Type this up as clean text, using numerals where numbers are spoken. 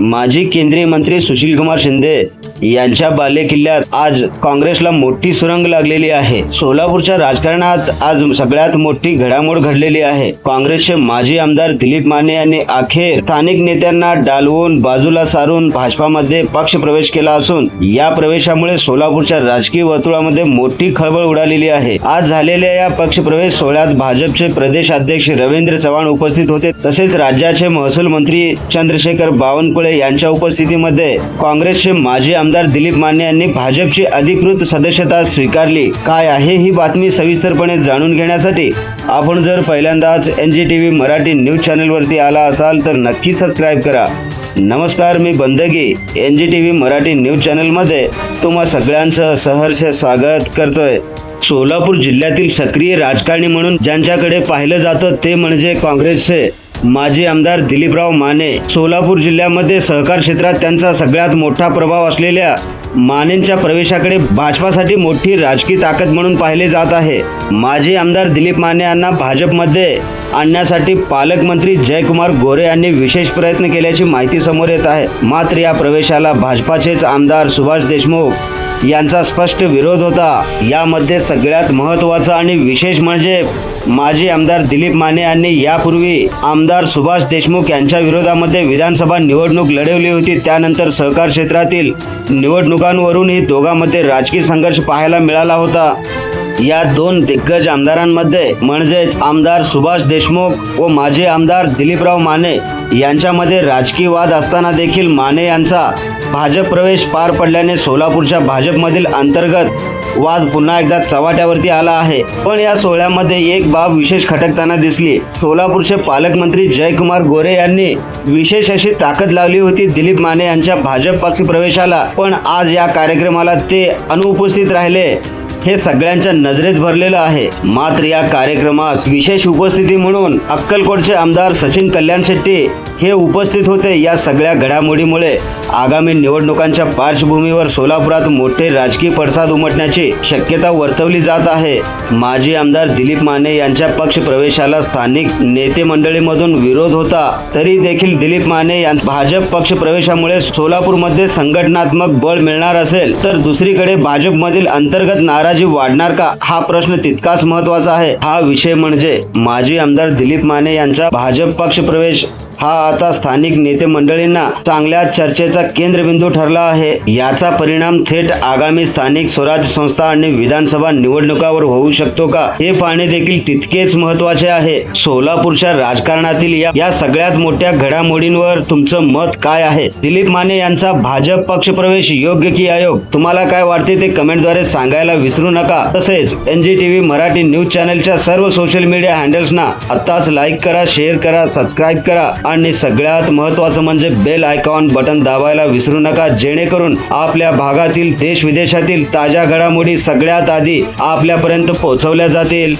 माजी केंद्रीय मंत्री सुशीलकुमार शिंदे यांच्या बालेकिल्ल्यात आज काँग्रेसला मोठी सुरंग लागलेली आहे। सोलापूरच्या राजकारणात आज सगळ्यात मोठी घडामोड घडलेली आहे। काँग्रेसचे माजी आमदार दिलीप माने यांनी अखेर स्थानिक नेत्यांना डालवून बाजूला सारून भाजपामध्ये पक्ष प्रवेश केला असून या प्रवेशामुळे सोलापूरच्या राजकीय वर्तुळामध्ये मोठी खळबळ उडालेली आहे। आज झालेल्या या पक्ष प्रवेश सोहळ्यात भाजपचे प्रदेश अध्यक्ष रवींद्र चव्हाण उपस्थित होते, तसेच राज्याचे महसूल मंत्री चंद्रशेखर बावनकुळे यांच्या उपस्थितीमध्ये काँग्रेसचे माजी आमदार दिलीप माने यांनी भाजपची अधिकृत सदस्यता स्वीकारली। काय आहे ही बातमी सविस्तरपणे जाणून घेण्यासाठी आपण जर पहिल्यांदाच NGTV मराठी न्यूज चॅनल वरती आला असाल तर नक्की सबस्क्राइब करा। नमस्कार, मी बंदगी NGTV मराठी न्यूज चॅनल मध्ये तुम्हा सगळ्यांचं सहर्ष स्वागत करतोय। सोलापूर जिल्ह्यातील सक्रिय राजकारणी म्हणून ज्यांच्याकडे पाहिलं जातं ते म्हणजे काँग्रेसचे माजी आमदार दिलीपराव माने। सोलापूर जिल्ह्यामध्ये सहकार क्षेत्रात त्यांचा सगळ्यात मोठा प्रभाव असलेल्या मानेंच्या प्रवेशाकडे भाजपासाठी मोठी राजकीय ताकद म्हणून पाहिले जात आहे। माजी आमदार दिलीप माने यांना भाजपमध्ये आणण्यासाठी पालकमंत्री जयकुमार गोरे यांनी विशेष प्रयत्न केल्याची माहिती समोर येत आहे। मात्र या प्रवेशाला भाजपाचेच आमदार सुभाष देशमुख यांचा स्पष्ट विरोध होता। यामध्ये सगळ्यात महत्त्वाचं आणि विशेष म्हणजे माजी आमदार दिलीप माने यांनी यापूर्वी आमदार सुभाष देशमुख यांच्या विरोधामध्ये विधानसभा निवडणूक लढवली होती। त्यानंतर सहकार क्षेत्रातील निवडणुकांवरूनही दोघांमध्ये राजकीय संघर्ष पाहायला मिळाला होता। या दोन दिग्गज आमदारांमध्ये म्हणजेच आमदार सुभाष देशमुख व माजी आमदार दिलीपराव माने यांच्यामध्ये राजकीय वाद असताना देखील माने यांचा भाजप प्रवेश पार पडल्याने सोलापूरच्या भाजपमधील अंतर्गत वाद पुन्हा एकदा चव्हाट्यावरती आला आहे। पण या सोहळ्यामध्ये एक बाब विशेष खटकताना दिसली। सोलापूरचे पालकमंत्री जयकुमार गोरे यांनी विशेष अशी ताकद लावली होती दिलीप माने यांच्या भाजप पक्ष प्रवेशाला, पण आज या कार्यक्रमाला ते अनुपस्थित राहिले हे सगळ्यांच्या नजरेत भरलेलं आहे। मात्र या कार्यक्रमास विशेष उपस्थिती म्हणून अक्कलकोटचे आमदार सचिन कल्याण शेट्टी हे उपस्थित होते। या सगळ्या घडामोडीमुळे आगामी निवडणुकांच्या पार्श्वभूमीवर सोलापुरात मोठे राजकीय पडसाद उमटण्याची शक्यता वर्तवली जात आहे। माजी आमदार दिलीप माने यांच्या पक्ष प्रवेशाला स्थानिक नेते मंडळीमधून विरोध होता, तरी देखील दिलीप माने यांच्या भाजप पक्ष प्रवेशामुळे सोलापूरमध्ये संघटनात्मक बळ मिळणार असेल तर दुसरीकडे भाजपमधील अंतर्गत नाराजी वाढणार का, हा प्रश्न तितकाच महत्त्वाचा आहे। हा विषय म्हणजे माजी आमदार दिलीप माने यांचा भाजप पक्ष प्रवेश हा आता स्थानिक नेते मंडळींना चांगल्या चर्चेचा केंद्रबिंदू ठरला आहे। याचा परिणाम थेट आगामी स्थानिक स्वराज्य संस्था आणि विधानसभा निवडणुकावर होऊ शकतो का, हे पाहणे देखील तितकेच महत्त्वाचे आहे। सोलापूरच्या राजकारणातील या सगळ्यात मोठ्या घडामोडींवर तुमचं मत काय आहे? दिलीप माने यांचा भाजप पक्ष प्रवेश योग्य की अयोग्य, तुम्हाला काय वाटते ते कमेंटद्वारे सांगायला विसरू नका। तसेच NGTV मराठी न्यूज चॅनलच्या सर्व सोशल मीडिया हँडल्सना आत्ताच लाईक करा, शेअर करा, सबस्क्राईब करा आणि सगळ्यात महत्त्वाचं म्हणजे बेल आयकॉन बटन दाबायला विसरू नका, जेणेकरून आपल्या भागातील देश विदेशातील ताज्या घडामोडी सगळ्यात आधी आपल्यापर्यंत पोहोचवल्या जातील।